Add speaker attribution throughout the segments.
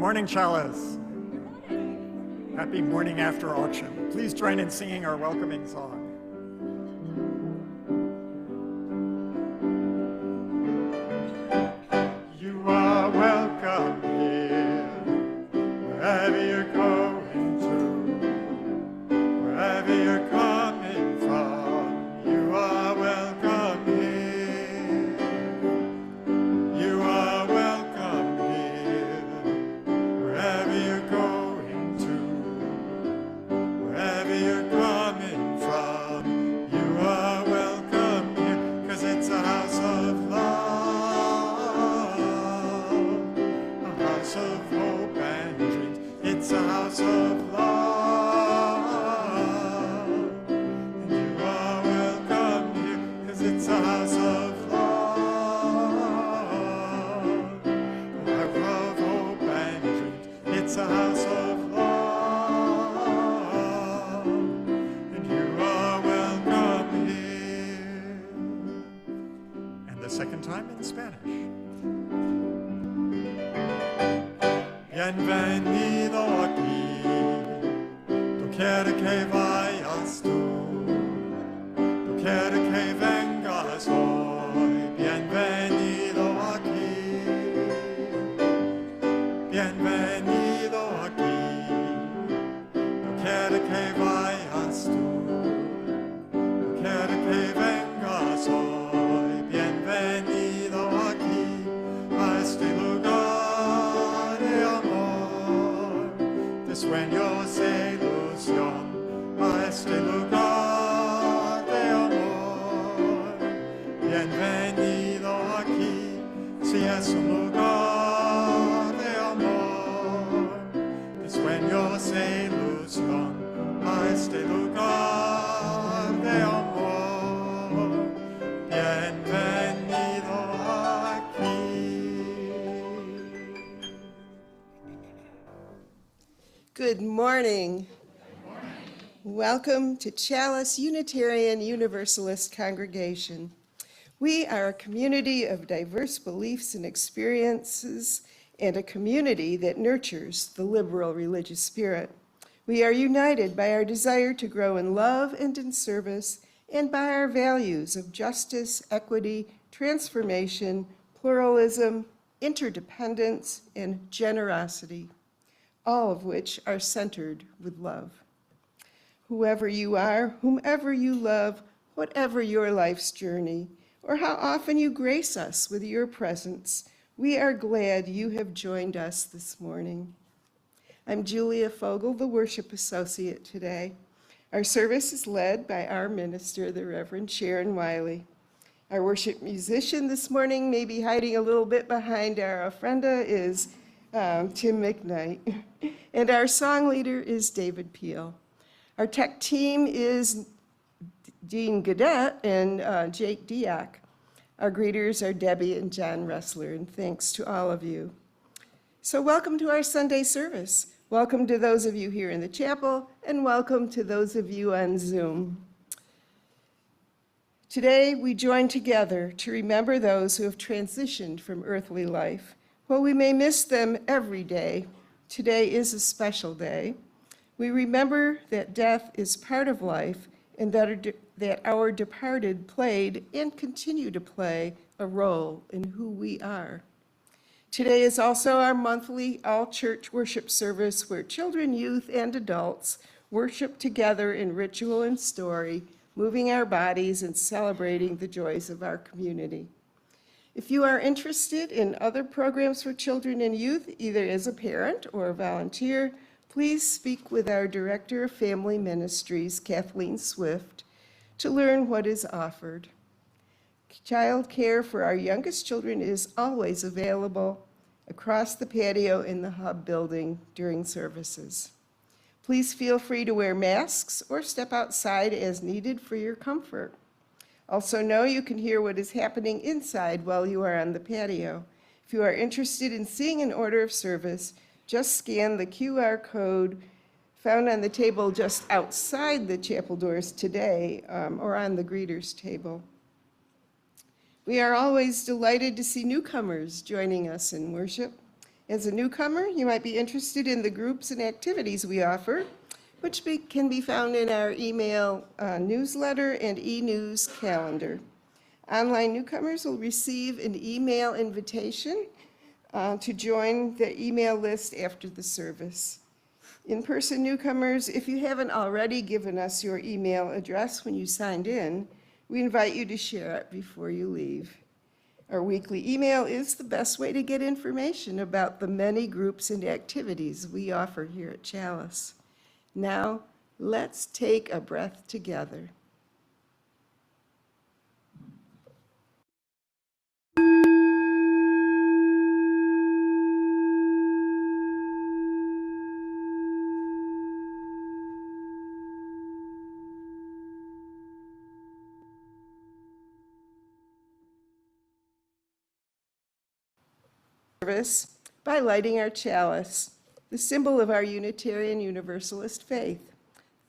Speaker 1: morning, Chalice. Happy morning after auction. Please join in singing our welcoming song. You are welcome here, wherever you're going to, wherever you're coming from. You are welcome here. You are welcome here, wherever you're going to, wherever you're coming from. You are welcome here, 'cause it's a house of love, a house of hope and dreams. It's a house of love, and you are welcome here, 'cause it's a house of love, a house of hope and dreams. It's a house of love, and you are welcome here. And the second time in Spanish. Bienvenido aquí, doquiera que vayas tú, doquiera que vengas hoy. Bienvenido aquí, bienvenido aquí, doquiera que vayas tú, doquiera que vengas hoy. Bienvenido aquí a este lugar de amor, de sueños e ilusión, a este lugar de amor. Bienvenido aquí, si es un lugar de amor, de sueños e ilusión, a este lugar de amor. Bienvenido aquí.
Speaker 2: Good morning. Welcome to Chalice Unitarian Universalist Congregation. We are a community of diverse beliefs and experiences and a community that nurtures the liberal religious spirit. We are united by our desire to grow in love and in service and by our values of justice, equity, transformation, pluralism, interdependence, and generosity, all of which are centered with love. Whoever you are, whomever you love, whatever your life's journey, or how often you grace us with your presence, we are glad you have joined us this morning. I'm Julia Fogel, the worship associate today. Our service is led by our minister, the Reverend Sharon Wiley. Our worship musician this morning, maybe hiding a little bit behind our ofrenda, is Tim McKnight. And our song leader is David Peel. Our tech team is Dean Gadet and Jake Diak. Our greeters are Debbie and John Ressler, and thanks to all of you. So welcome to our Sunday service. Welcome to those of you here in the chapel, and welcome to those of you on Zoom. Today, we join together to remember those who have transitioned from earthly life. While we may miss them every day, today is a special day. We remember that death is part of life and that our departed played and continue to play a role in who we are. Today is also our monthly all-church worship service where children, youth, and adults worship together in ritual and story, moving our bodies and celebrating the joys of our community. If you are interested in other programs for children and youth, either as a parent or a volunteer, please speak with our Director of Family Ministries, Kathleen Swift, to learn what is offered. Child care for our youngest children is always available across the patio in the Hub building during services. Please feel free to wear masks or step outside as needed for your comfort. Also know you can hear what is happening inside while you are on the patio. If you are interested in seeing an order of service, just scan the QR code found on the table just outside the chapel doors today, or on the greeters table. We are always delighted to see newcomers joining us in worship, As a newcomer, you might be interested in the groups and activities we offer, which can be found in our email newsletter and e-news calendar. Online newcomers will receive an email invitation to join the email list after the service. In-person newcomers, if you haven't already given us your email address when you signed in, we invite you to share it before you leave. Our weekly email is the best way to get information about the many groups and activities we offer here at Chalice. Now, let's take a breath together. Service by lighting our chalice, the symbol of our Unitarian Universalist faith.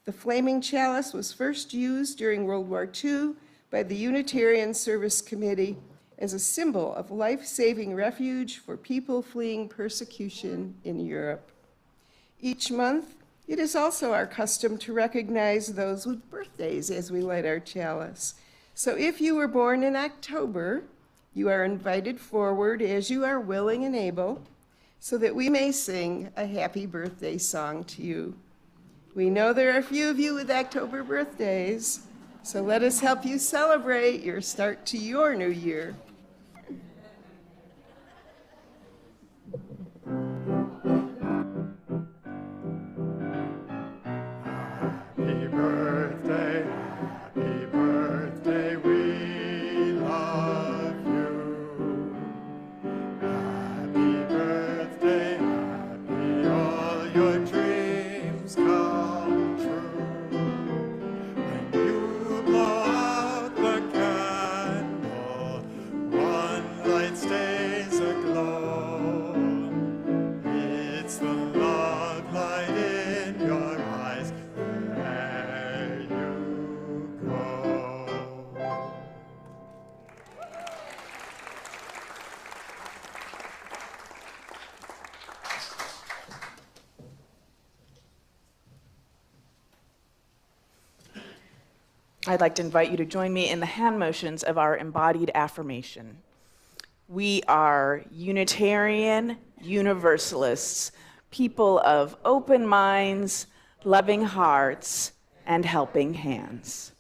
Speaker 2: The flaming chalice was first used during World War II by the Unitarian Service Committee as a symbol of life-saving refuge for people fleeing persecution in Europe. Each month, it is also our custom to recognize those with birthdays as we light our chalice. So if you were born in October, you are invited forward as you are willing and able so that we may sing a happy birthday song to you. We know there are a few of you with October birthdays, so let us help you celebrate your start to your new year.
Speaker 1: Happy birthday, we love you. Happy birthday, happy all your dreams come true. When you blow out the candle, one light stays aglow. It's the love light in your eyes where you go.
Speaker 3: I'd like to invite you to join me in the hand motions of our embodied affirmation. We are Unitarian Universalists, people of open minds, loving hearts, and helping hands.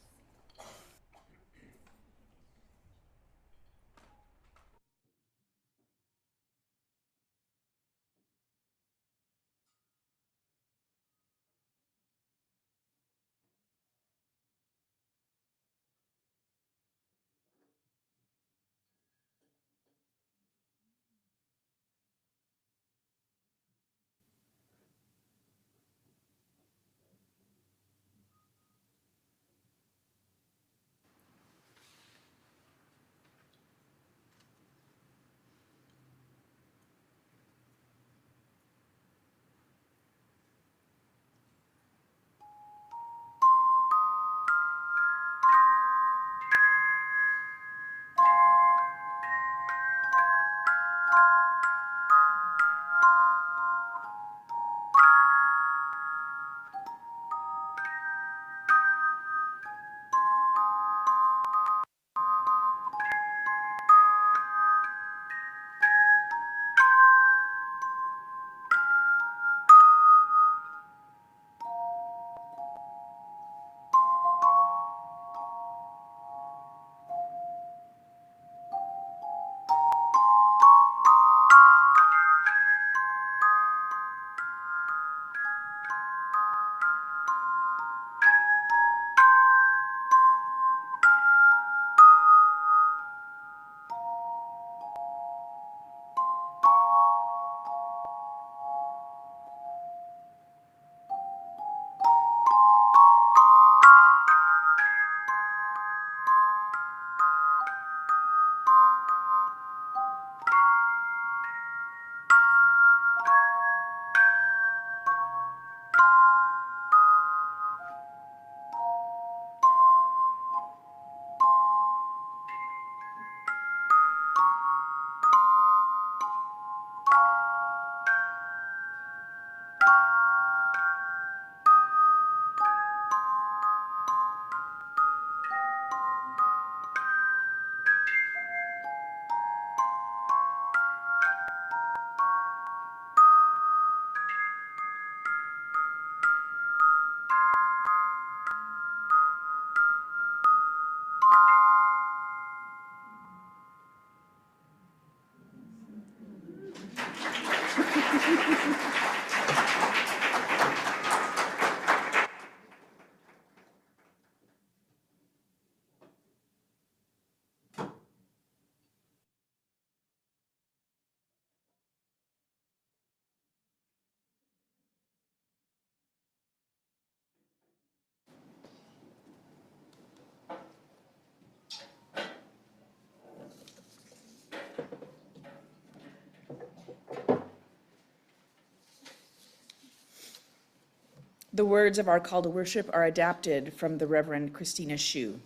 Speaker 3: The words of our call to worship are adapted from the Reverend Christina Shu.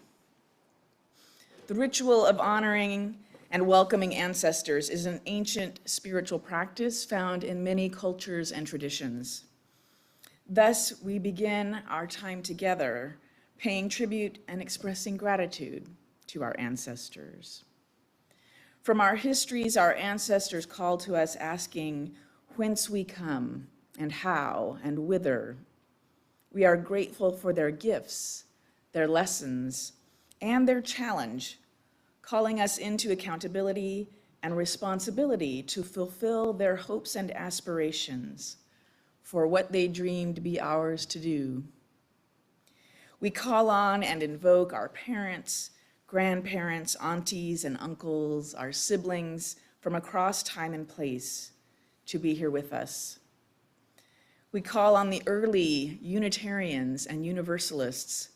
Speaker 3: The ritual of honoring and welcoming ancestors is an ancient spiritual practice found in many cultures and traditions. Thus, we begin our time together paying tribute and expressing gratitude to our ancestors. From our histories, our ancestors call to us asking whence we come and how and whither. We are grateful for their gifts, their lessons, and their challenge, calling us into accountability and responsibility to fulfill their hopes and aspirations for what they dreamed be ours to do. We call on and invoke our parents, grandparents, aunties, and uncles, our siblings from across time and place to be here with us. We call on the early Unitarians and Universalists,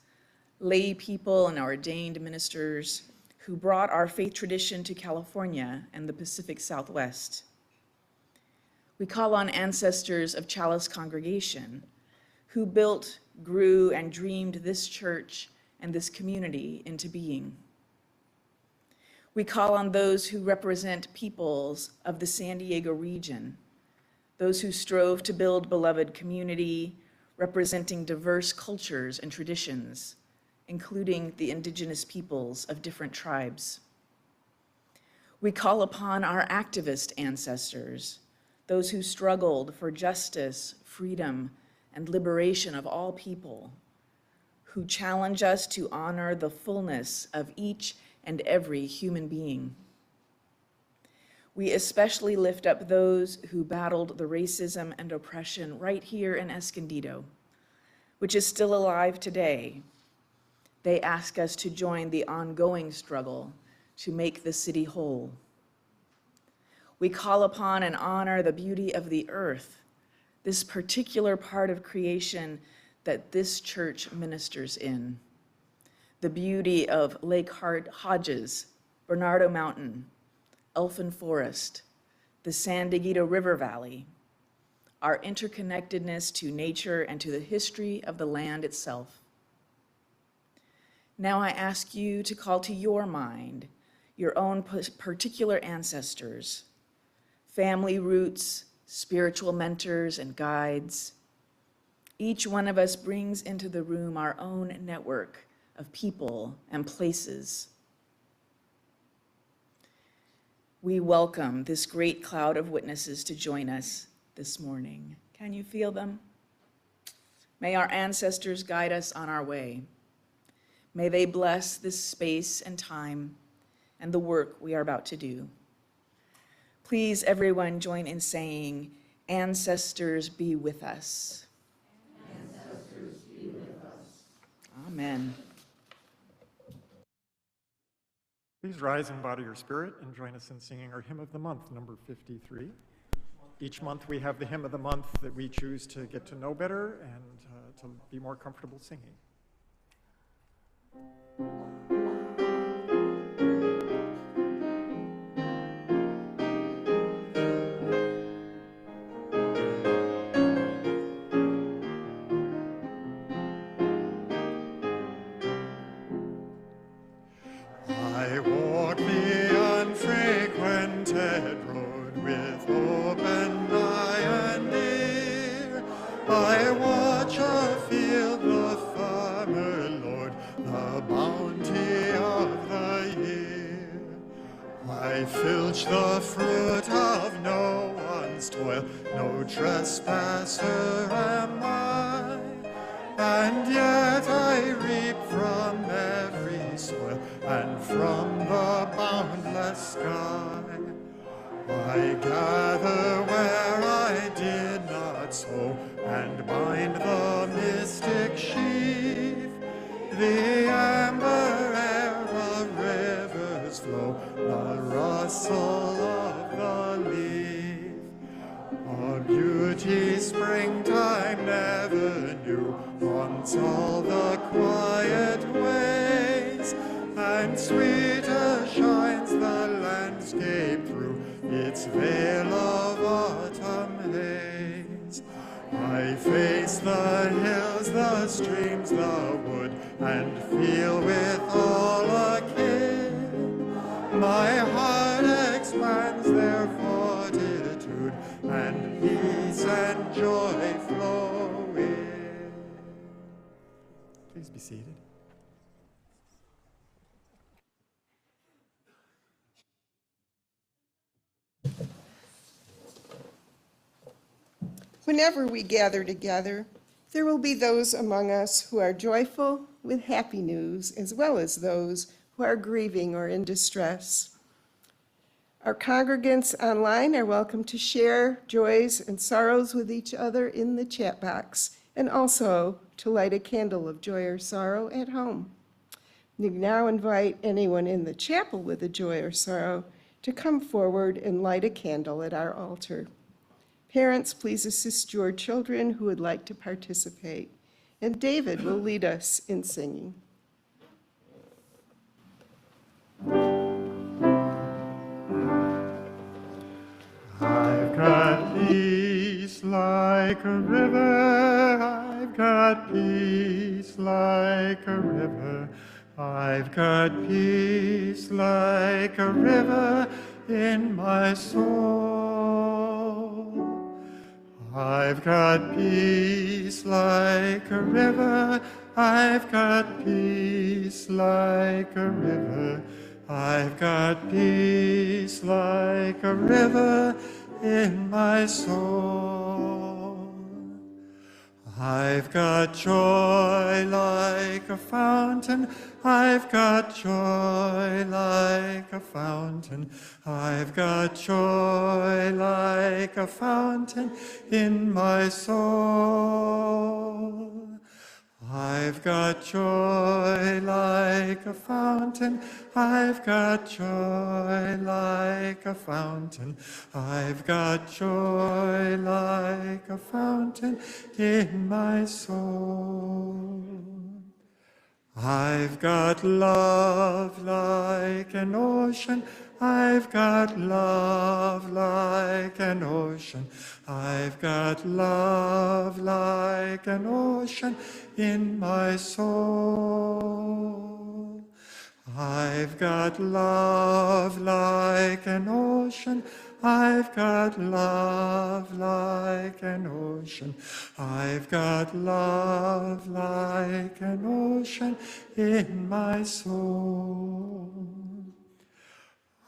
Speaker 3: lay people and ordained ministers who brought our faith tradition to California and the Pacific Southwest. We call on ancestors of Chalice Congregation who built, grew, and dreamed this church and this community into being. We call on those who represent peoples of the San Diego region, those who strove to build beloved community, representing diverse cultures and traditions, including the indigenous peoples of different tribes. We call upon our activist ancestors, those who struggled for justice, freedom, and liberation of all people, who challenge us to honor the fullness of each and every human being. We especially lift up those who battled the racism and oppression right here in Escondido, which is still alive today. They ask us to join the ongoing struggle to make the city whole. We call upon and honor the beauty of the earth, this particular part of creation that this church ministers in. The beauty of Lake Hodges, Bernardo Mountain, Elfin Forest, the San Dieguito River Valley, our interconnectedness to nature and to the history of the land itself. Now I ask you to call to your mind your own particular ancestors, family roots, spiritual mentors, and guides. Each one of us brings into the room our own network of people and places. We welcome this great cloud of witnesses to join us this morning. Can you feel them? May our ancestors guide us on our way. May they bless this space and time and the work we are about to do. Please, everyone, join in saying, "Ancestors be with us." Ancestors be with us. Amen.
Speaker 1: Please rise and bow to your spirit and join us in singing our hymn of the month, number 53. Each month we have the hymn of the month that we choose to get to know better and to be more comfortable singing. I walk the unfrequented road with open eye and ear. I watch afield the farmer lord, the bounty of the year. I filch the fruit of no one's toil, no trespasser am I, and yet I reap from every soil and from the boundless sky. I gather where I beauty springtime never knew haunts all the quiet ways, and sweeter shines the landscape through its veil of autumn haze. I face the hills, the streams, the wood, and feel with all akin. My heart expands their fortitude, and peace and joy flow in. Please be seated.
Speaker 2: Whenever we gather together, there will be those among us who are joyful with happy news, as well as those who are grieving or in distress. Our congregants online are welcome to share joys and sorrows with each other in the chat box, and also to light a candle of joy or sorrow at home. We now invite anyone in the chapel with a joy or sorrow to come forward and light a candle at our altar. Parents, please assist your children who would like to participate. And David will lead us in singing.
Speaker 1: I've got peace like a river, I've got peace like a river, I've got peace like a river in my soul. I've got peace like a river, I've got peace like a river, I've got peace like a river in my soul. I've got joy like a fountain, I've got joy like a fountain, I've got joy like a fountain in my soul. I've got joy like a fountain, I've got joy like a fountain, I've got joy like a fountain in my soul. I've got love like an ocean, I've got love like an ocean, I've got love like an ocean in my soul. I've got love like an ocean, I've got love like an ocean, I've got love like an ocean in my soul.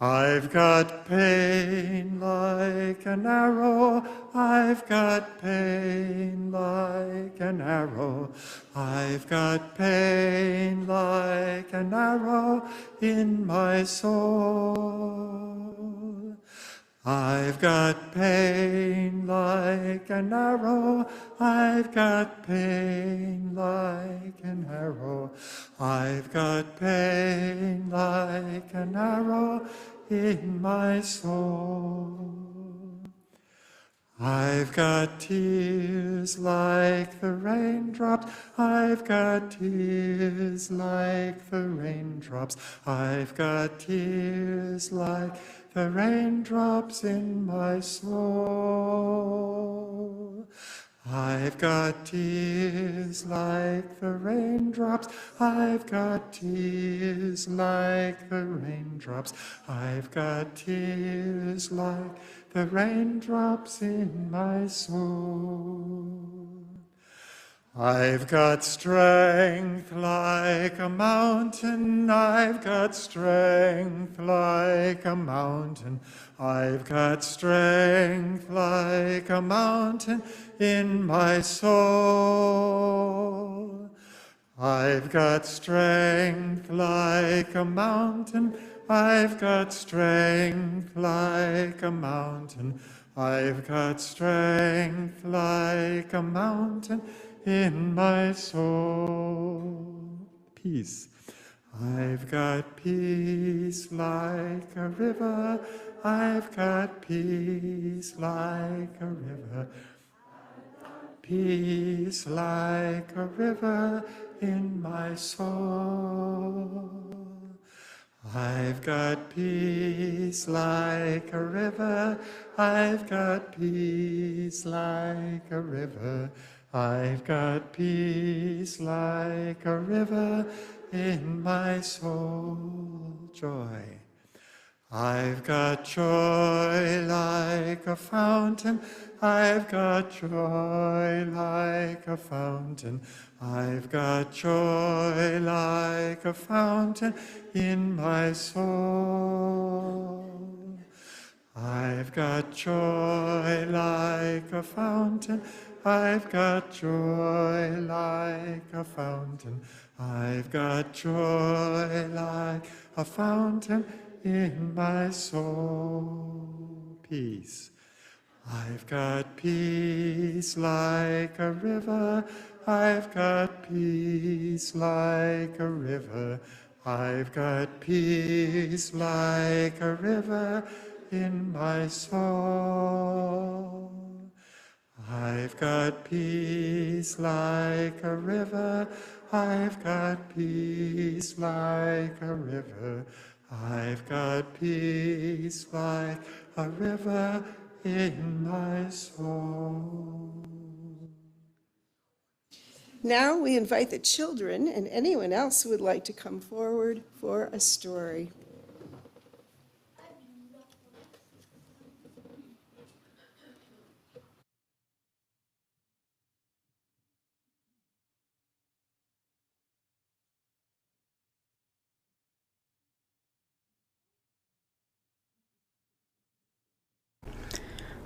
Speaker 1: I've got pain like an arrow, I've got pain like an arrow, I've got pain like an arrow in my soul. I've got pain like an arrow, I've got pain like an arrow, I've got pain like an arrow in my soul. I've got tears like the raindrops, I've got tears like the raindrops, I've got tears like the raindrops in my soul. I've got tears like the raindrops, I've got tears like the raindrops, I've got tears like the raindrops in my soul. I've got strength like a mountain, I've got strength like a mountain, I've got strength like a mountain in my soul. I've got strength like a mountain, I've got strength like a mountain, I've got strength like a mountain in my soul. Peace. I've got peace like a river, I've got peace like a river, peace like a river in my soul. I've got peace like a river. I've got peace like a river. I've got peace like a river in my soul. Joy. I've got joy like a fountain. I've got joy like a fountain. I've got joy like a fountain in my soul. I've got joy like a fountain. I've got joy like a fountain. I've got joy like a fountain in my soul. Peace. I've got peace like a river. I've got peace like a river. I've got peace like a river in my soul. I've got peace like a river. I've got peace like a river. I've got peace like a river in my soul.
Speaker 2: Now we invite the children and anyone else who would like to come forward for a story.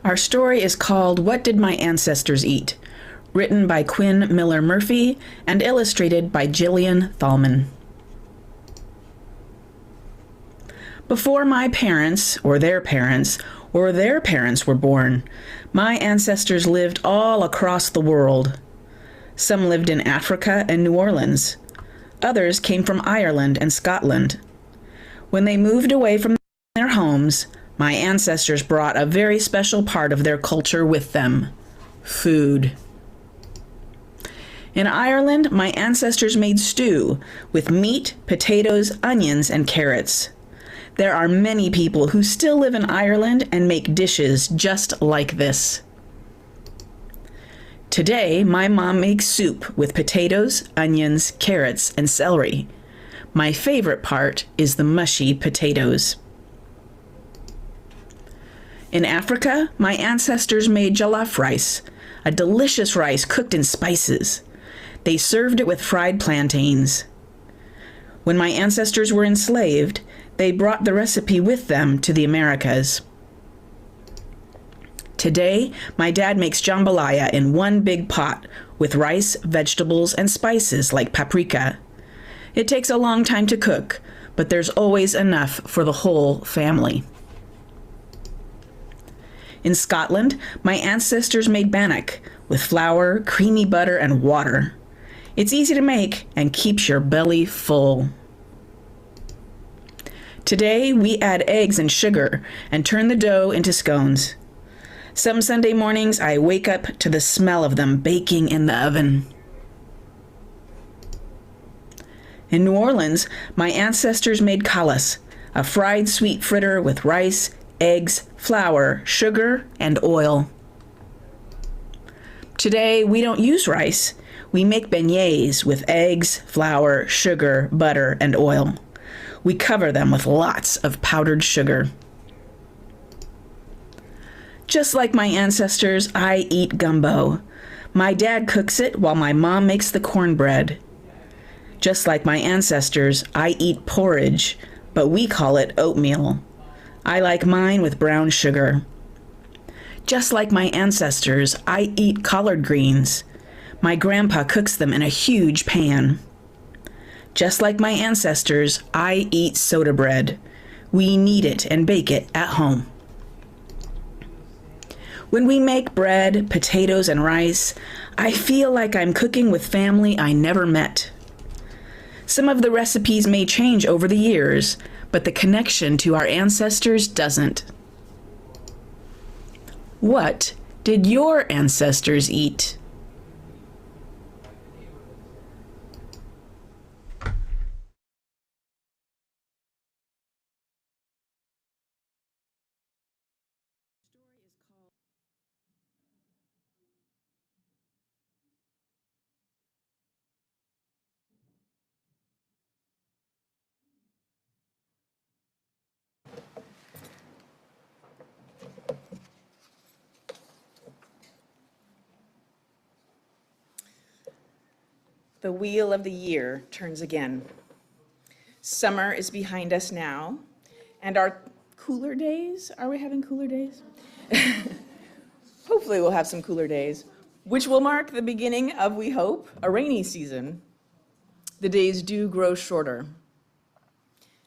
Speaker 4: Our story is called What Did My Ancestors Eat?, written by Quinn Miller Murphy and illustrated by Jillian Thalman. Before my parents, or their parents were born, my ancestors lived all across the world. Some lived in Africa and New Orleans. Others came from Ireland and Scotland. When they moved away from their homes, my ancestors brought a very special part of their culture with them: food. In Ireland, my ancestors made stew with meat, potatoes, onions, and carrots. There are many people who still live in Ireland and make dishes just like this. Today, my mom makes soup with potatoes, onions, carrots, and celery. My favorite part is the mushy potatoes. In Africa, my ancestors made jollof rice, a delicious rice cooked in spices. They served it with fried plantains. When my ancestors were enslaved, they brought the recipe with them to the Americas. Today, my dad makes jambalaya in one big pot with rice, vegetables, and spices like paprika. It takes a long time to cook, but there's always enough for the whole family. In Scotland, my ancestors made bannock with flour, creamy butter, and water. It's easy to make and keeps your belly full. Today, we add eggs and sugar and turn the dough into scones. Some Sunday mornings, I wake up to the smell of them baking in the oven. In New Orleans, my ancestors made callas, a fried sweet fritter with rice, eggs, flour, sugar, and oil. Today, we don't use rice. We make beignets with eggs, flour, sugar, butter, and oil. We cover them with lots of powdered sugar. Just like my ancestors, I eat gumbo. My dad cooks it while my mom makes the cornbread. Just like my ancestors, I eat porridge, but we call it oatmeal. I like mine with brown sugar. Just like my ancestors, I eat collard greens. My grandpa cooks them in a huge pan. Just like my ancestors, I eat soda bread. We knead it and bake it at home. When we make bread, potatoes, and rice, I feel like I'm cooking with family I never met. Some of the recipes may change over the years, but the connection to our ancestors doesn't. What did your ancestors eat?
Speaker 3: The wheel of the year turns again. Summer is behind us now, and our cooler days, are we having cooler days? Hopefully we'll have some cooler days, which will mark the beginning of, we hope, a rainy season. The days do grow shorter.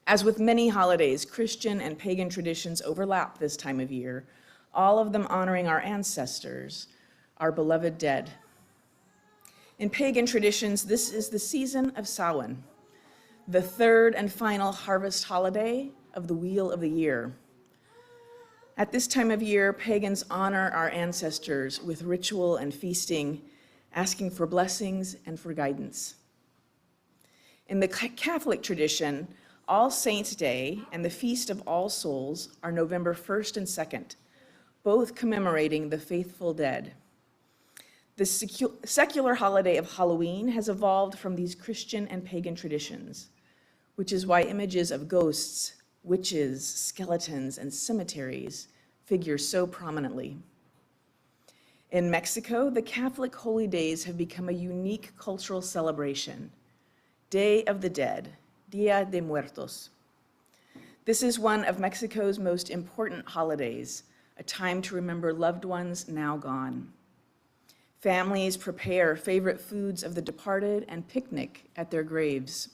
Speaker 3: As with many holidays, Christian and pagan traditions overlap this time of year, all of them honoring our ancestors, our beloved dead. In pagan traditions, this is the season of Samhain, the third and final harvest holiday of the Wheel of the Year. At this time of year, pagans honor our ancestors with ritual and feasting, asking for blessings and for guidance. In the Catholic tradition, All Saints' Day and the Feast of All Souls are November 1st and 2nd, both commemorating the faithful dead. The secular holiday of Halloween has evolved from these Christian and pagan traditions, which is why images of ghosts, witches, skeletons, and cemeteries figure so prominently. In Mexico, the Catholic holy days have become a unique cultural celebration, Day of the Dead, Dia de Muertos. This is one of Mexico's most important holidays, a time to remember loved ones now gone. Families prepare favorite foods of the departed and picnic at their graves.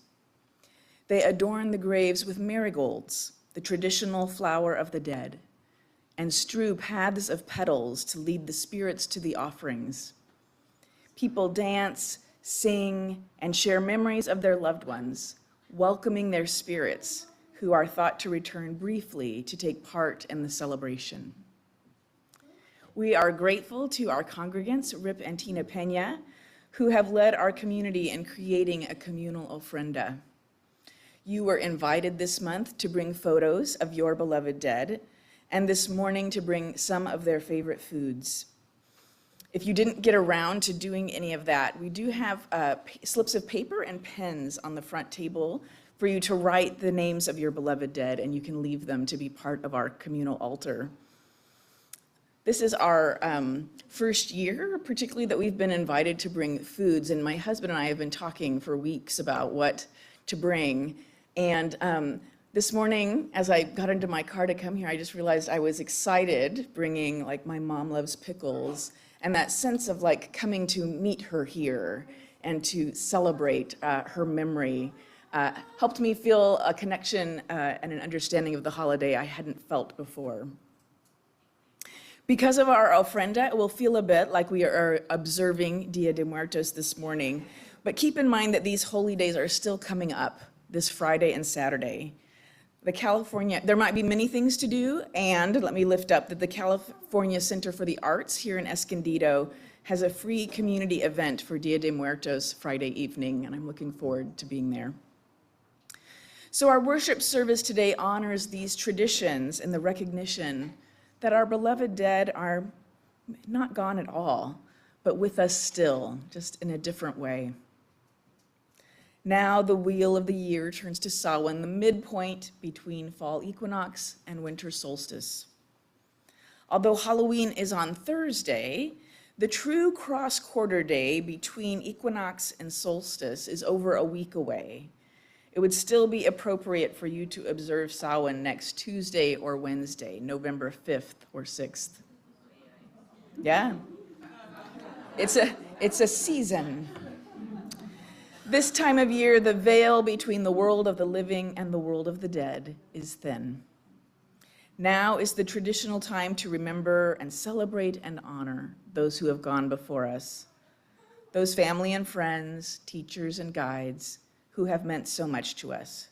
Speaker 3: They adorn the graves with marigolds, the traditional flower of the dead, and strew paths of petals to lead the spirits to the offerings. People dance, sing, and share memories of their loved ones, welcoming their spirits, who are thought to return briefly to take part in the celebration. We are grateful to our congregants, Rip and Tina Pena, who have led our community in creating a communal ofrenda. You were invited this month to bring photos of your beloved dead, and this morning to bring some of their favorite foods. If you didn't get around to doing any of that, we do have slips of paper and pens on the front table for you to write the names of your beloved dead, and you can leave them to be part of our communal altar. This is our first year, particularly that we've been invited to bring foods, and my husband and I have been talking for weeks about what to bring. And this morning, as I got into my car to come here, I just realized I was excited bringing, like, my mom loves pickles, and that sense of, like, coming to meet her here and to celebrate her memory helped me feel a connection and an understanding of the holiday I hadn't felt before. Because of our ofrenda, it will feel a bit like we are observing Dia de Muertos this morning, but keep in mind that these holy days are still coming up this Friday and Saturday. There might be many things to do, and let me lift up that the California Center for the Arts here in Escondido has a free community event for Dia de Muertos Friday evening, and I'm looking forward to being there. So our worship service today honors these traditions in the recognition that our beloved dead are not gone at all, but with us still, just in a different way. Now the wheel of the year turns to Samhain, the midpoint between fall equinox and winter solstice. Although Halloween is on Thursday, the true cross-quarter day between equinox and solstice is over a week away. It would still be appropriate for you to observe Samhain next Tuesday or Wednesday, November 5th or 6th. Yeah, it's a season. This time of year, the veil between the world of the living and the world of the dead is thin. Now is the traditional time to remember and celebrate and honor those who have gone before us, those family and friends, teachers and guides who have meant so much to us.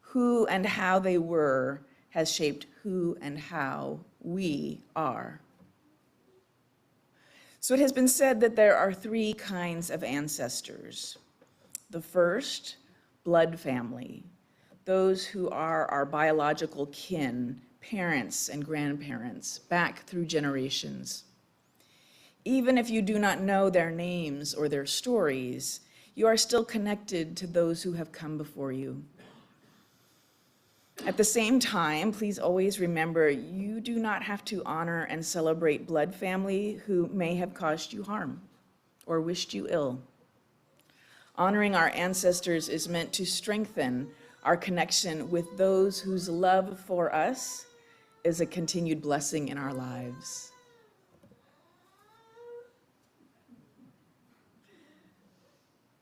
Speaker 3: Who and how they were has shaped who and how we are. So it has been said that there are three kinds of ancestors. The first, blood family, those who are our biological kin, parents and grandparents, back through generations. Even if you do not know their names or their stories, you are still connected to those who have come before you. At the same time, please always remember you do not have to honor and celebrate blood family who may have caused you harm or wished you ill. Honoring our ancestors is meant to strengthen our connection with those whose love for us is a continued blessing in our lives.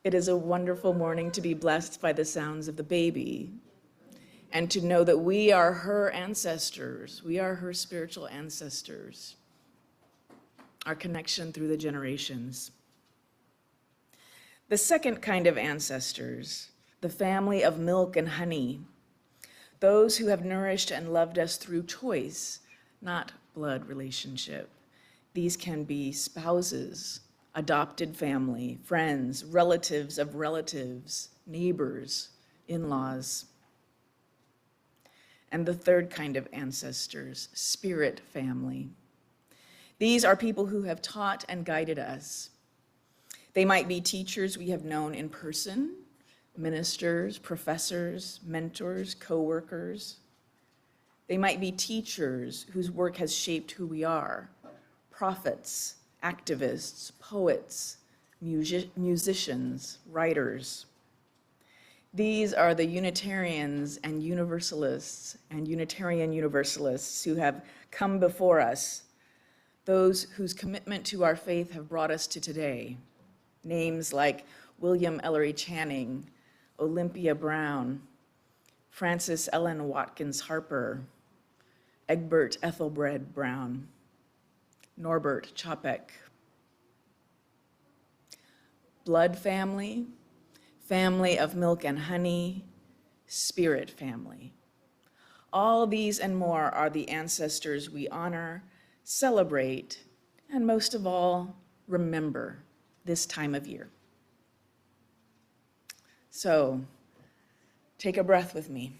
Speaker 3: It is a wonderful morning to be blessed by the sounds of the baby and to know that we are her ancestors. We are her spiritual ancestors, our connection through the generations. The second kind of ancestors, the family of milk and honey, those who have nourished and loved us through choice, not blood relationship. These can be spouses, adopted family, friends, relatives of relatives, neighbors, in-laws. And the third kind of ancestors, spirit family. These are people who have taught and guided us. They might be teachers we have known in person, ministers, professors, mentors, co-workers. They might be teachers whose work has shaped who we are, prophets, activists, poets, musicians, writers. These are the Unitarians and Universalists and Unitarian Universalists who have come before us, those whose commitment to our faith have brought us to today. Names like William Ellery Channing, Olympia Brown, Frances Ellen Watkins Harper, Egbert Ethelbred Brown, Norbert Chopek. Blood family, family of milk and honey, spirit family. All these and more are the ancestors we honor, celebrate, and most of all, remember this time of year. So, take a breath with me.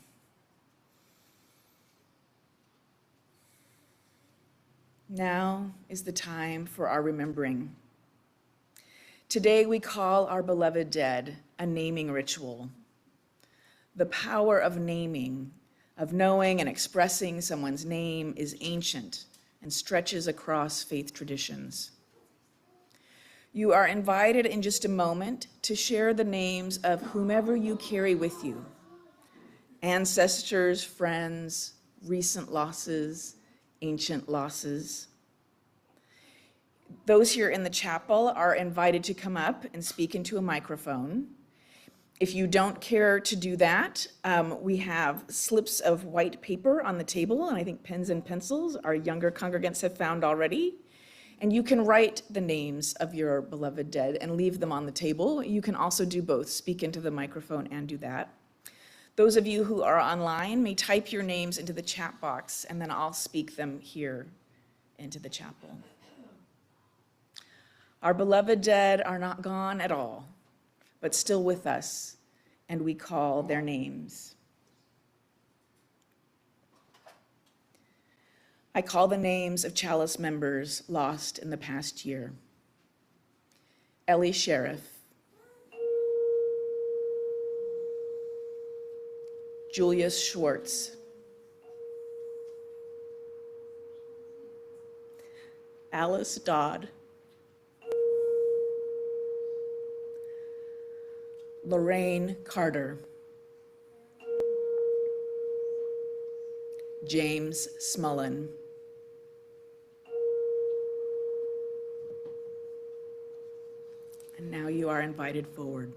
Speaker 3: Now is the time for our remembering. Today we call our beloved dead a naming ritual. The power of naming, of knowing and expressing someone's name, is ancient and stretches across faith traditions. You are invited in just a moment to share the names of whomever you carry with you. Ancestors, friends, recent losses, ancient losses. Those here in the chapel are invited to come up and speak into a microphone. If you don't care to do that, we have slips of white paper on the table, and I think pens and pencils our younger congregants have found already. And you can write the names of your beloved dead and leave them on the table. You can also do both, speak into the microphone and do that. Those of you who are online may type your names into the chat box, and then I'll speak them here into the chapel. Our beloved dead are not gone at all, but still with us, and we call their names. I call the names of Chalice members lost in the past year. Ellie Sheriff, Julius Schwartz, Alice Dodd, Lorraine Carter, James Smullen, and now you are invited forward.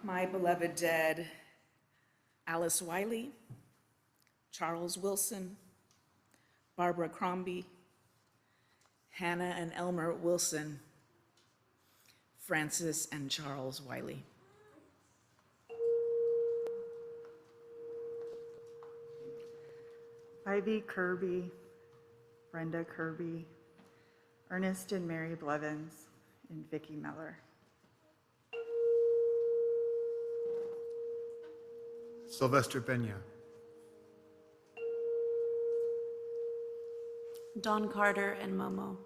Speaker 3: My beloved dead, Alice Wiley, Charles Wilson, Barbara Crombie, Hannah and Elmer Wilson, Francis and Charles Wiley.
Speaker 5: Ivy Kirby, Brenda Kirby, Ernest and Mary Blevins, and Vicki Miller.
Speaker 6: Sylvester Pena,
Speaker 7: Don Carter and Momo.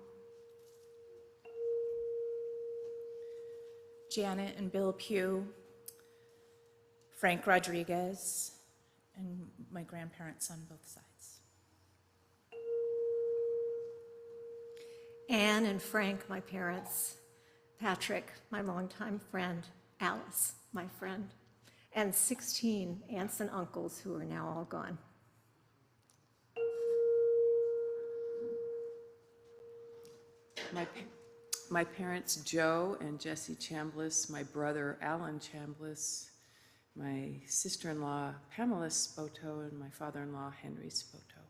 Speaker 7: Janet and Bill Pugh, Frank Rodriguez, and my grandparents on both sides.
Speaker 8: Anne and Frank, my parents, Patrick, my longtime friend, Alice, my friend, and 16 aunts and uncles who are now all gone.
Speaker 9: My parents, Joe and Jessie Chambliss, my brother, Alan Chambliss, my sister-in-law, Pamela Spoto, and my father-in-law, Henry Spoto.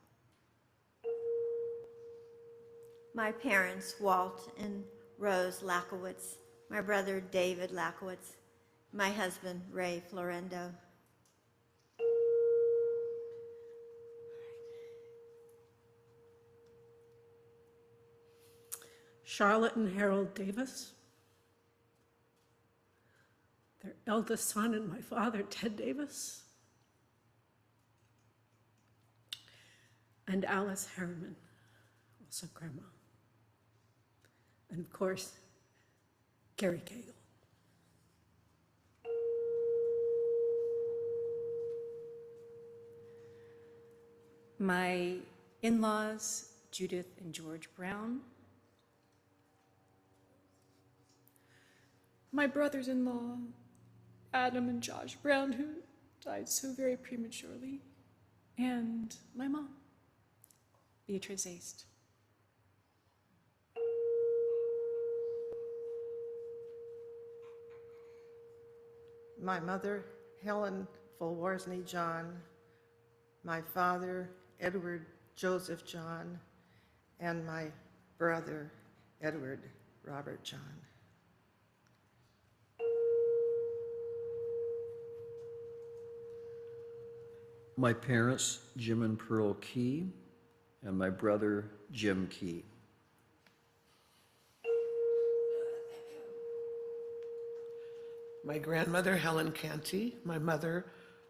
Speaker 10: My parents, Walt and Rose Lakowitz, my brother, David Lakowitz, my husband, Ray Florendo.
Speaker 11: Charlotte and Harold Davis, their eldest son and my father, Ted Davis, and Alice Harriman, also grandma, and of course, Gary Cagle.
Speaker 7: My in-laws, Judith and George Brown. My brothers-in-law, Adam and Josh Brown, who died so very prematurely. And my mom, Beatrice Aist.
Speaker 2: My mother, Helen Fulwarsney John, my father, Edward Joseph John, and my brother, Edward Robert John.
Speaker 12: My parents, Jim and Pearl Key, and my brother, Jim Key.
Speaker 13: My grandmother, Helen Canty, my mother,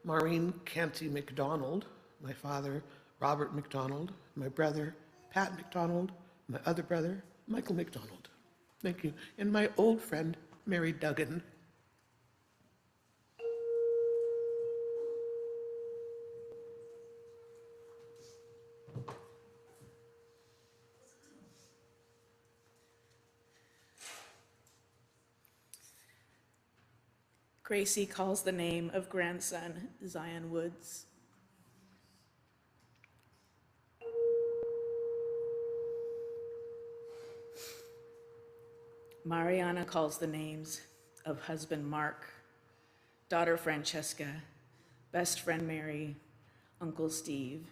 Speaker 13: Maureen Canty McDonald, my father, Robert McDonald, my brother, Pat McDonald, my other brother, Michael McDonald. Thank you. And my old friend, Mary Duggan.
Speaker 3: Gracie calls the name of grandson Zion Woods. Mariana calls the names of husband Mark, daughter Francesca, best friend Mary, Uncle Steve,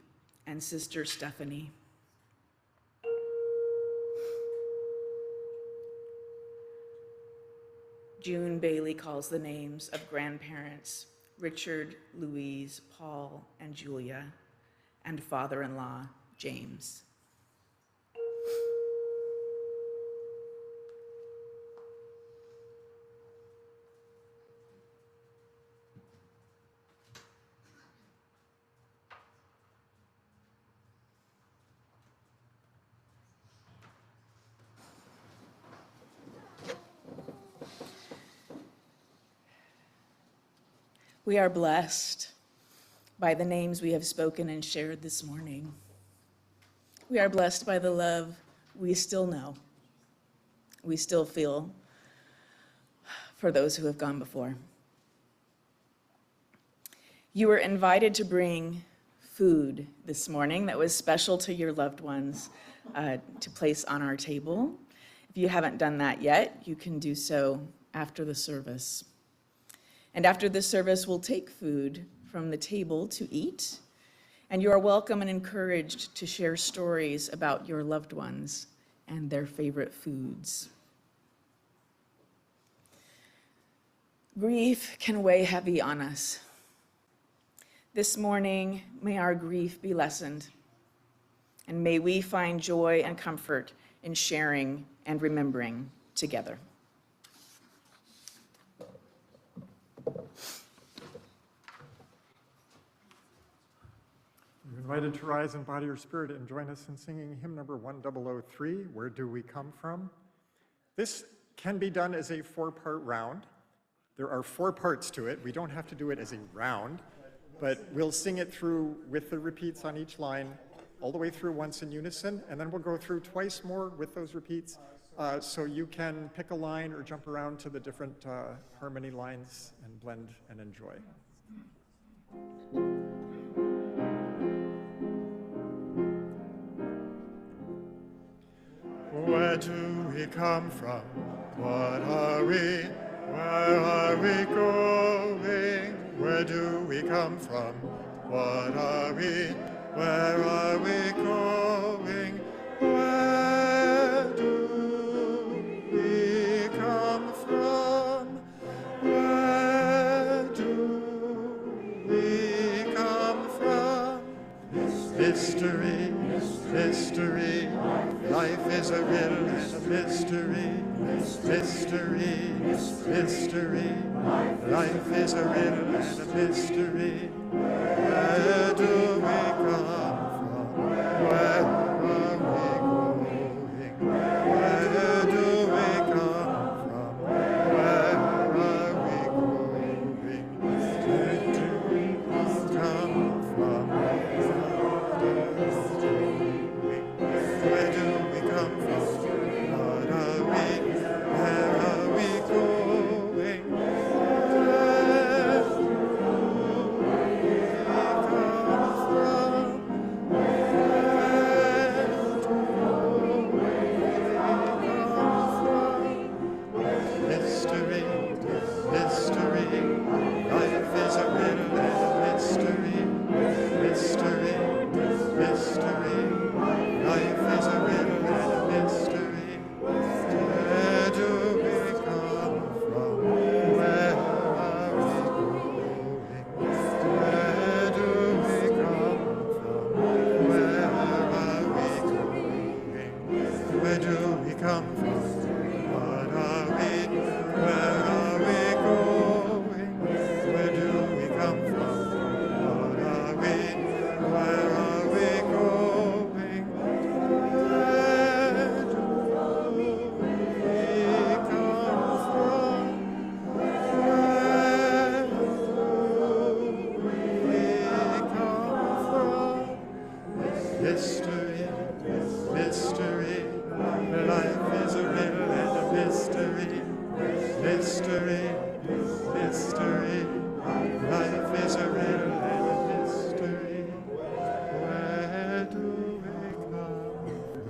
Speaker 3: and sister Stephanie. June Bailey calls the names of grandparents Richard, Louise, Paul, and Julia, and father-in-law James. We are blessed by the names we have spoken and shared this morning. We are blessed by the love we still know, we still feel for those who have gone before. You were invited to bring food this morning that was special to your loved ones to place on our table. If you haven't done that yet, you can do so after the service. And after the service, we'll take food from the table to eat, and you are welcome and encouraged to share stories about your loved ones and their favorite foods. Grief can weigh heavy on us. This morning, may our grief be lessened, and may we find joy and comfort in sharing and remembering together.
Speaker 1: You're invited to rise in body or spirit and join us in singing hymn number 1003, Where Do We Come From? This can be done as a 4-part round. There are 4 parts to it. We don't have to do it as a round, but we'll sing it through with the repeats on each line all the way through once in unison, and then we'll go through twice more with those repeats, so you can pick a line or jump around to the different harmony lines and blend and enjoy. Where do we come from? What are we? Where are we going? Where do we come from? What are we? Where are we going? Where do we come from? Where do we come from? Mystery, mystery, life is a riddle and a mystery. Mystery, mystery, life is a riddle and a mystery. Where do we come from? Where are we going? Where do we come from? Where are we going? Where do we come from? Where do we come from? What are we? Where are we going? Where do we come from? Where do we come from? Mystery, mystery, life is a riddle and a mystery. Mystery, mystery, life is a riddle and a mystery. Where do we come from? Where are we going? Where do we come from? Where are we going? Where do we come from? What are we? Where are we going? Where do we come from? What are we? Where are we going? Where do we come from? Where do we come from? Mystery, mystery, life is a riddle and a mystery. Mystery, mystery, life is a riddle and a mystery. Where do we come from?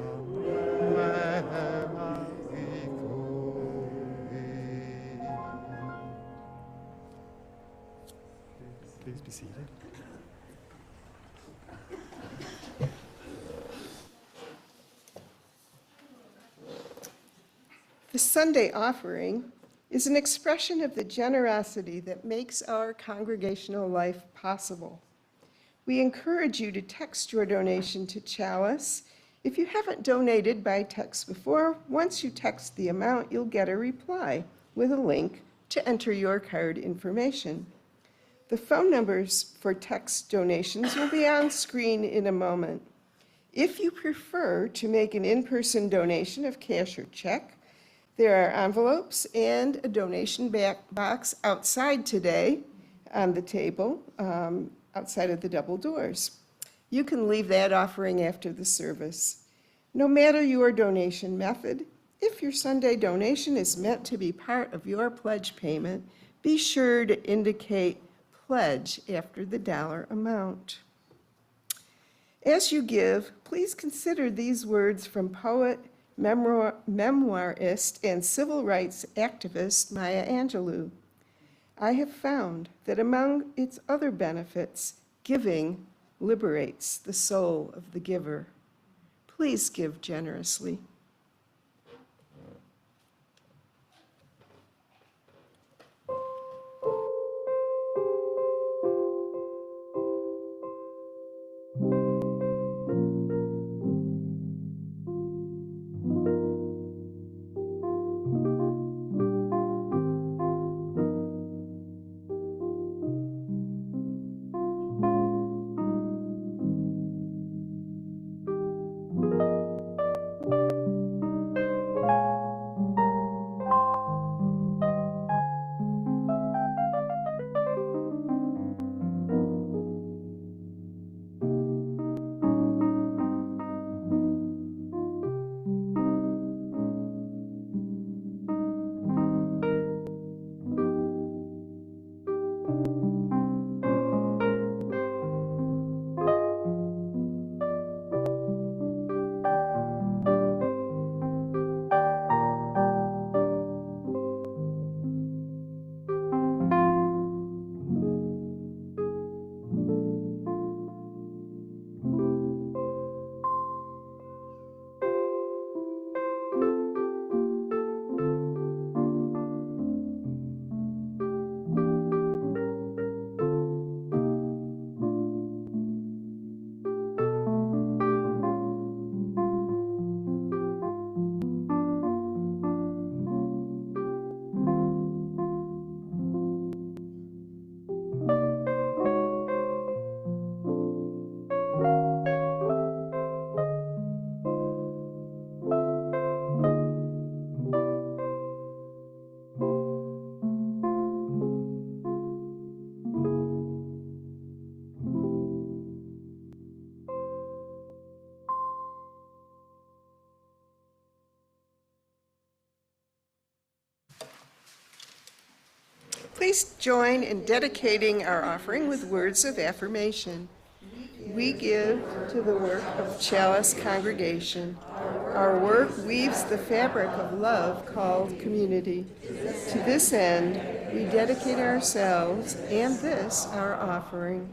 Speaker 1: Where are we going? Please be seated.
Speaker 2: The Sunday offering is an expression of the generosity that makes our congregational life possible. We encourage you to text your donation to Chalice. If you haven't donated by text before, once you text the amount, you'll get a reply with a link to enter your card information. The phone numbers for text donations will be on screen in a moment. If you prefer to make an in-person donation of cash or check, there are envelopes and a donation box outside today on the table, outside of the double doors. You can leave that offering after the service. No matter your donation method, if your Sunday donation is meant to be part of your pledge payment, be sure to indicate pledge after the dollar amount. As you give, please consider these words from poet, memoirist, and civil rights activist Maya Angelou. I have found that among its other benefits, giving liberates the soul of the giver. Please give generously. Please join in dedicating our offering with words of affirmation. We give to the work of Chalice Congregation. Our work weaves the fabric of love called community. To this end, we dedicate ourselves and this, our offering.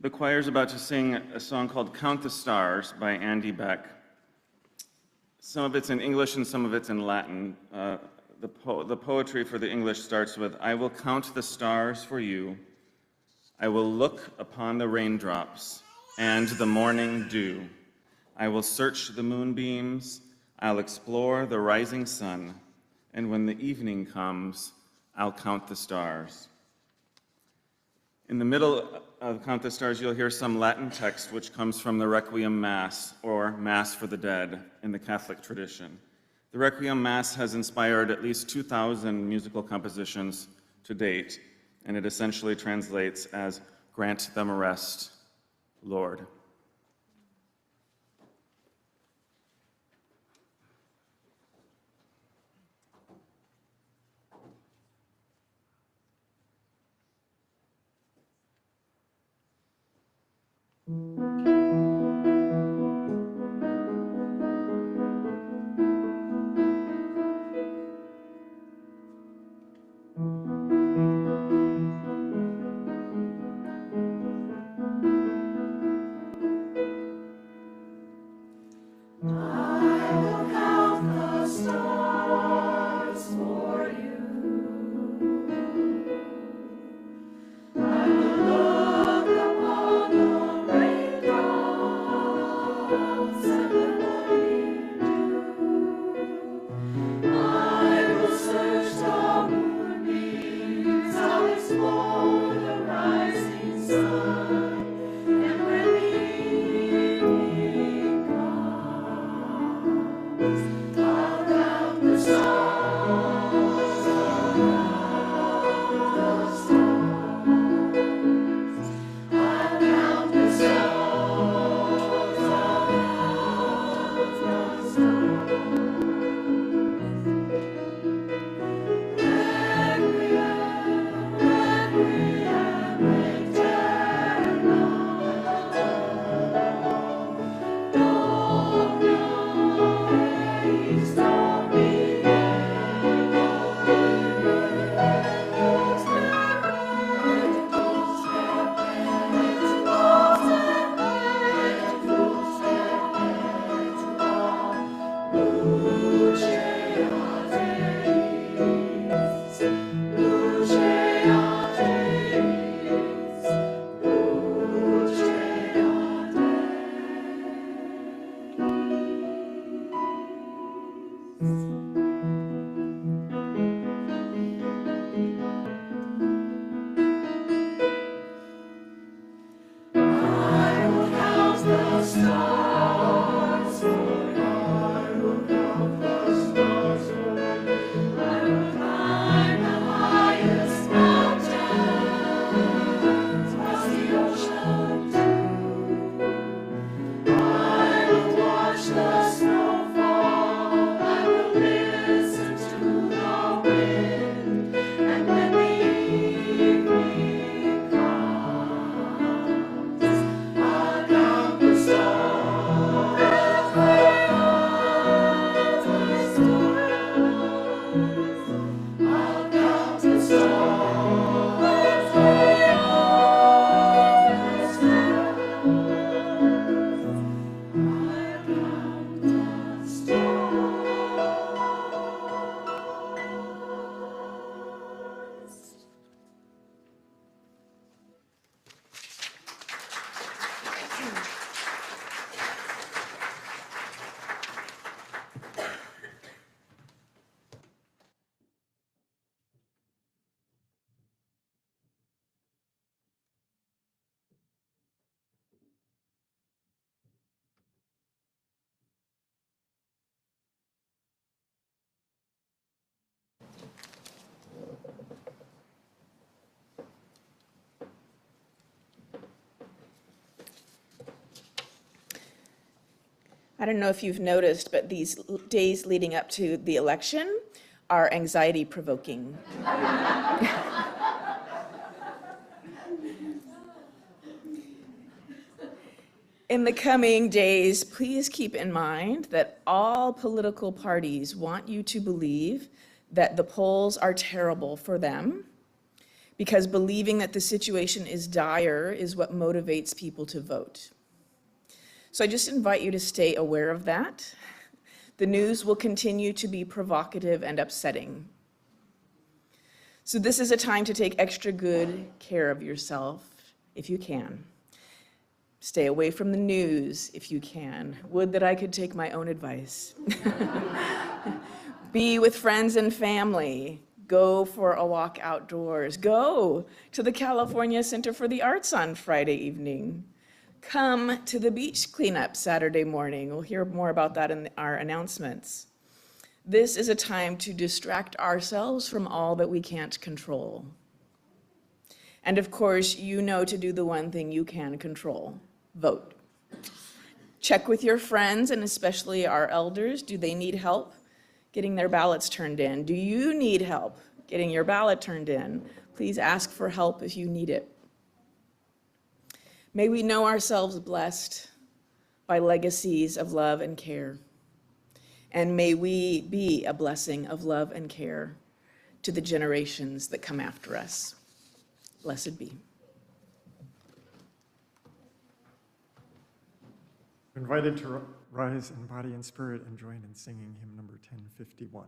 Speaker 14: The choir is about to sing a song called Count the Stars by Andy Beck. Some of it's in English and some of it's in Latin. The poetry for the English starts with, I will count the stars for you. I will look upon the raindrops and the morning dew. I will search the moonbeams. I'll explore the rising sun. And when the evening comes, I'll count the stars. In the middle of Count the Stars, you'll hear some Latin text which comes from the Requiem Mass, or Mass for the Dead, in the Catholic tradition. The Requiem Mass has inspired at least 2,000 musical compositions to date, and it essentially translates as, grant them a rest, Lord.
Speaker 3: I don't know if you've noticed, but these days leading up to the election are anxiety provoking. In the coming days, please keep in mind that all political parties want you to believe that the polls are terrible for them, because believing that the situation is dire is what motivates people to vote. So I just invite you to stay aware of that. The news will continue to be provocative and upsetting. So this is a time to take extra good care of yourself if you can. Stay away from the news if you can. Would that I could take my own advice. Be with friends and family. Go for a walk outdoors. Go to the California Center for the Arts on Friday evening. Come to the beach cleanup Saturday morning. We'll hear more about that in our announcements. This is a time to distract ourselves from all that we can't control. And of course, you know to do the one thing you can control: vote. Check with your friends and especially our elders. Do they need help getting their ballots turned in? Do you need help getting your ballot turned in? Please ask for help if you need it. May we know ourselves blessed by legacies of love and care. And may we be a blessing of love and care to the generations that come after us. Blessed be.
Speaker 1: Invited to rise in body and spirit and join in singing hymn number 1051.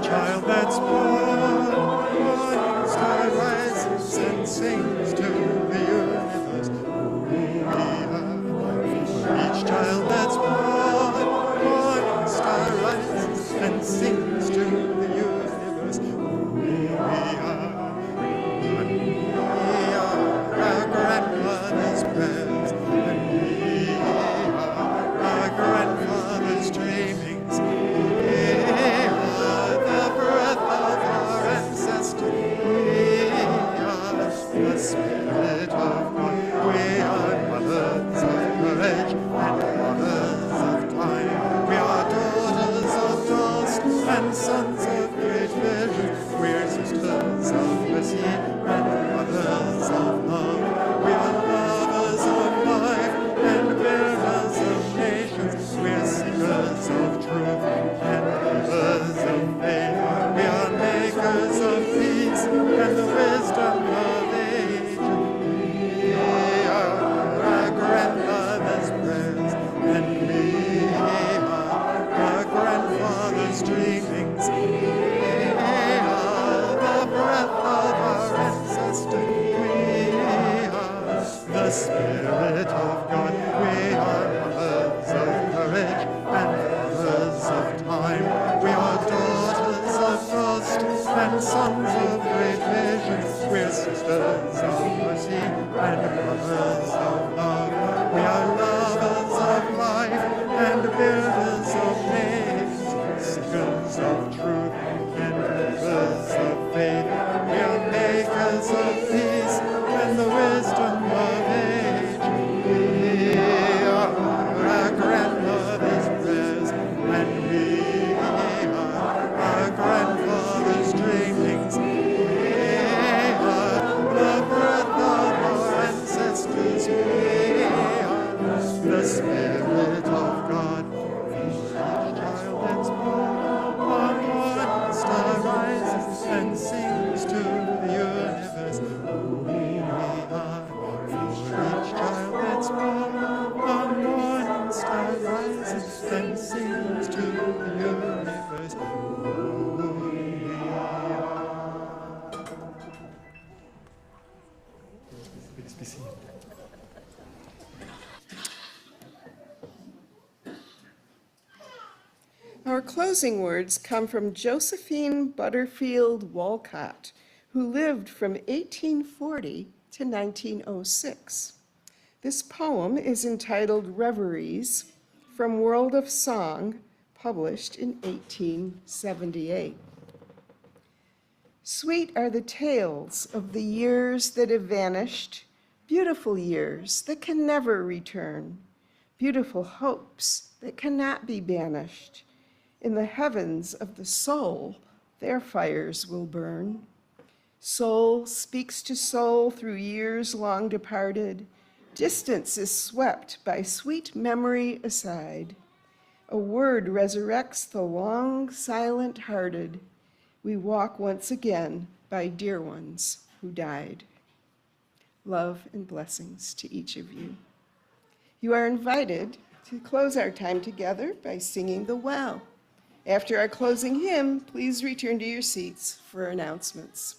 Speaker 1: Child that's born, morning star rises and sings to the universe. For each child that's born, morning star rises and sings to the universe. We are our grandmother's prayers, and we are our grandfather's dreamings. The Spirit of God, we are mothers of courage and mothers of time. We are daughters of dust and sons of great vision. We're sisters of mercy and mothers of love. We are lovers of life and bearers of nations. We're seekers of truth and givers of faith. We are makers of peace and the wisdom of grandmother's prayers, and we are our grandfather's dreamings. We are the breath of our ancestors. We are the Spirit of God. We are mothers of courage and mothers of time. We are daughters of frost and sons of great vision. We're sisters of mercy and mothers of love. We are lovers of life and builders of names, seekers of truth and givers of faith. We are makers of peace and the wisdom of age. We are our grandmother's prayers, and we are our grandfather's dreamings. We are the breath of our ancestors. The Spirit of God. Each child that's born, one morning star rises and sings to the universe. We are. Each child that's born, one morning star rises and sings to the universe. Please be seated.
Speaker 2: Our closing words come from Josephine Butterfield Walcott, who lived from 1840 to 1906. This poem is entitled Reveries from World of Song, published in 1878. Sweet are the tales of the years that have vanished, beautiful years that can never return, beautiful hopes that cannot be banished. In the heavens of the soul, their fires will burn. Soul speaks to soul through years long departed. Distance is swept by sweet memory aside. A word resurrects the long silent hearted. We walk once again by dear ones who died. Love and blessings to each of you. You are invited to close our time together by singing the well. After our closing hymn, please return to your seats for announcements.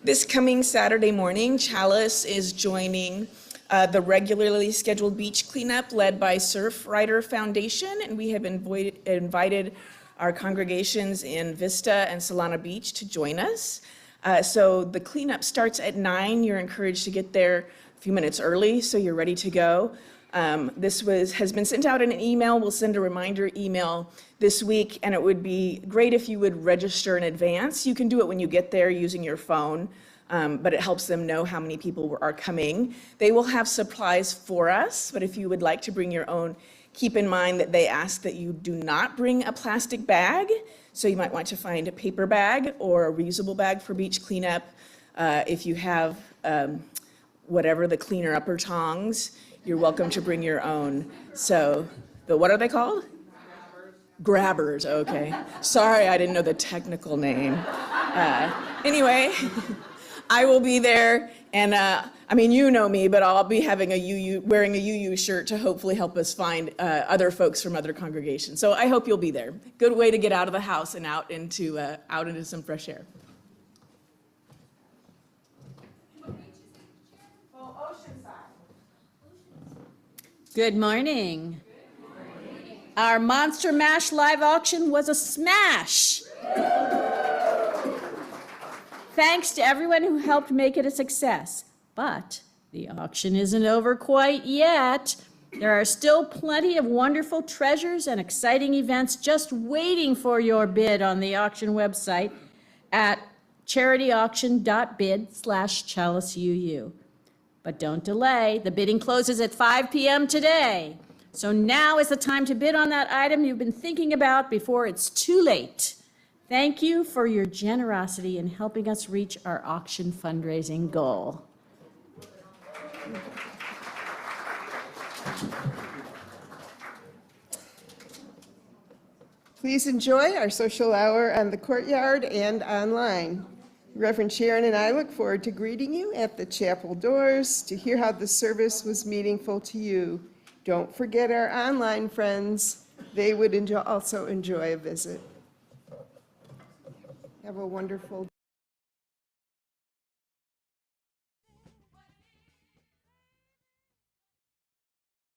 Speaker 4: This coming Saturday morning, Chalice is joining the regularly scheduled beach cleanup led by Surf Rider Foundation, and we have invited our congregations in Vista and Solana Beach to join us. So the cleanup starts at 9. You're encouraged to get there a few minutes early so you're ready to go. This has been sent out in an email. We'll send a reminder email this week, and it would be great if you would register in advance. You can do it when you get there using your phone, but it helps them know how many people are coming. They will have supplies for us, but if you would like to bring your own, keep in mind that they ask that you do not bring a plastic bag, so you might want to find a paper bag or a reusable bag for beach cleanup. If you have whatever, the cleaner upper tongs, you're welcome to bring your own. So, what are they called? Grabbers, okay. Sorry, I didn't know the technical name. Anyway, I will be there, and I mean, you know me, but I'll be having wearing a UU shirt to hopefully help us find other folks from other congregations. So I hope you'll be there. Good way to get out of the house and out into some fresh air.
Speaker 11: Good morning. Our Monster Mash live auction was a smash. Thanks to everyone who helped make it a success. But the auction isn't over quite yet. There are still plenty of wonderful treasures and exciting events just waiting for your bid on the auction website at charityauction.bid/ChaliceUU. But don't delay. The bidding closes at 5 p.m. today. So now is the time to bid on that item you've been thinking about before it's too late. Thank you for your generosity in helping us reach our auction fundraising goal.
Speaker 2: Please enjoy our social hour on the courtyard and online. Reverend Sharon and I look forward to greeting you at the chapel doors to hear how the service was meaningful to you. Don't forget our online friends. They would also enjoy a visit. Have a wonderful day.